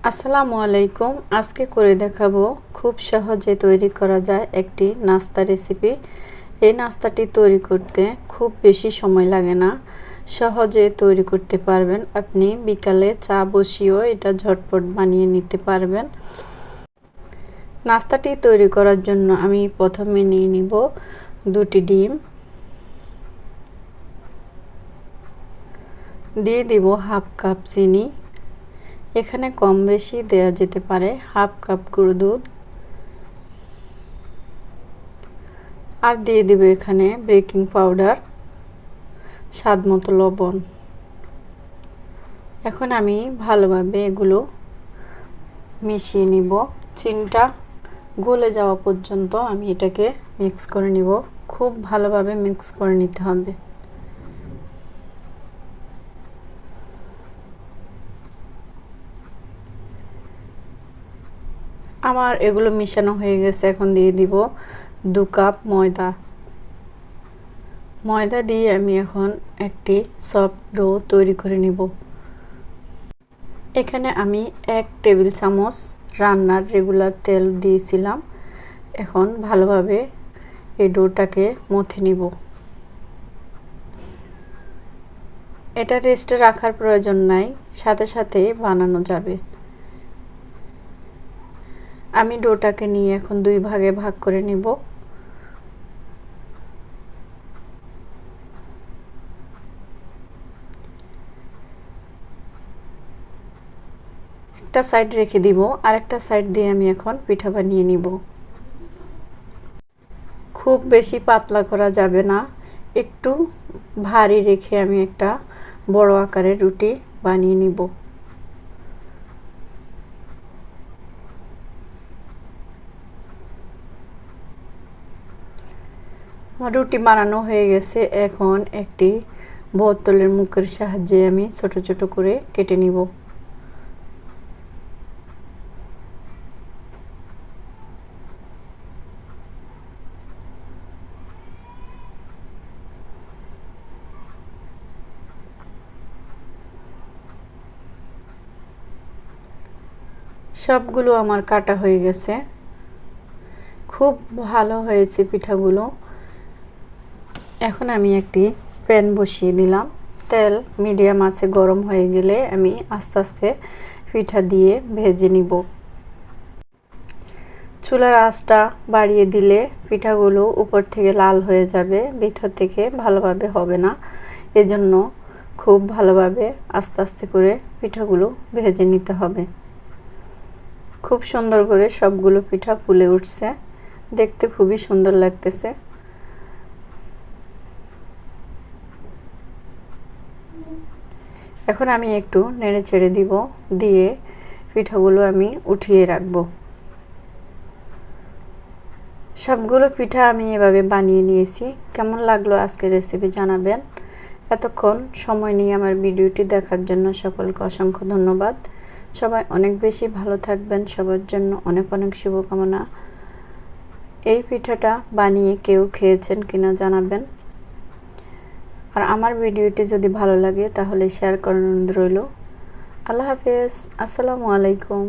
আসসালামু আলাইকুম। আজকে করে দেখাবো খুব সহজে তৈরি করা যায় একটি নাস্তা রেসিপি। এই নাস্তাটি তৈরি করতে খুব বেশি সময় লাগে না, সহজে তৈরি করতে পারবেন। আপনি বিকালে চা বসিয়েও এটা ঝটপট বানিয়ে নিতে পারবেন। নাস্তাটি তৈরি করার জন্য আমি প্রথমে নিয়ে নিব 2টি ডিম, দিয়ে দিব হাফ কাপ চিনি, এখানে কম বেশি দেয়া যেতে পারে, হাফ কাপ গুঁড়ো দুধ, আর দিয়ে দিব এখানে বেকিং পাউডার, স্বাদ মতো লবণ। এখন আমি ভালোভাবে এগুলো মিশিয়ে নিব। চিনিটা গলে যাওয়া পর্যন্ত আমি এটাকে মিক্স করে নিব। খুব ভালোভাবে মিক্স করে নিতে হবে। আমার এগুলো মিশানো হয়ে গেছে। এখন দিয়ে দিব 2 কাপ ময়দা দিয়ে আমি এখন একটি সফট ডো তৈরি করে নিব। এখানে আমি 1 টেবিল চামচ রান্নার রেগুলার তেল দিয়েছিলাম। এখন ভালোভাবে এই ডোটাকে মথে নিব। এটা রেস্টে রাখার প্রয়োজন নাই, সাথে সাথে বানানো যাবে। আমি ডোটাকে নিয়ে এখন 2 ভাগে ভাগ করে নিব। একটা সাইড রেখে দিব, আর একটা সাইড দিয়ে আমি এখন পিঠা বানিয়ে নিব। খুব বেশি পাতলা করা যাবে না, একটু ভারী রেখে আমি একটা বড় আকারের রুটি বানিয়ে নিব। আমার রুটি বানানো হয়ে গেছে। এখন একটি বোতলের মুখের সাহায্যে আমি ছোট ছোট করে কেটে নিব। সবগুলো আমার কাটা হয়ে গেছে। খুব ভালো হয়েছে পিঠাগুলো। এখন আমি একটি প্যান বসিয়ে দিলাম। তেল মিডিয়াম আঁচে গরম হয়ে গেলে আমি আস্তে আস্তে পিঠা দিয়ে ভেজে নিব। চুলার আঁচটা বাড়িয়ে দিলে পিঠাগুলো উপর থেকে লাল হয়ে যাবে, ভিতর থেকে ভালোভাবে হবে না। এজন্য খুব ভালোভাবে আস্তে আস্তে করে পিঠাগুলো ভেজে নিতে হবে। খুব সুন্দর করে সবগুলো পিঠা ফুলে উঠছে, দেখতে খুবই সুন্দর লাগতেছে। এখন আমি একটু নেড়ে চেড়ে দিব, দিয়ে পিঠাগুলো আমি উঠিয়ে রাখব। সবগুলো পিঠা আমি এভাবে বানিয়ে নিয়েছি। কেমন লাগলো আজকের রেসিপি জানাবেন। এতক্ষণ সময় নিয়ে আমার ভিডিওটি দেখার জন্য সকলকে অসংখ্য ধন্যবাদ। সবাই অনেক বেশি ভালো থাকবেন, সবার জন্য অনেক অনেক শুভকামনা। এই পিঠাটা বানিয়ে কেউ খেয়েছেন কিনা জানাবেন। আর আমার ভিডিওটি যদি ভালো লাগে তাহলে শেয়ার করার অনুরোধ রইল। আল্লাহ হাফেজ। আসসালামু আলাইকুম।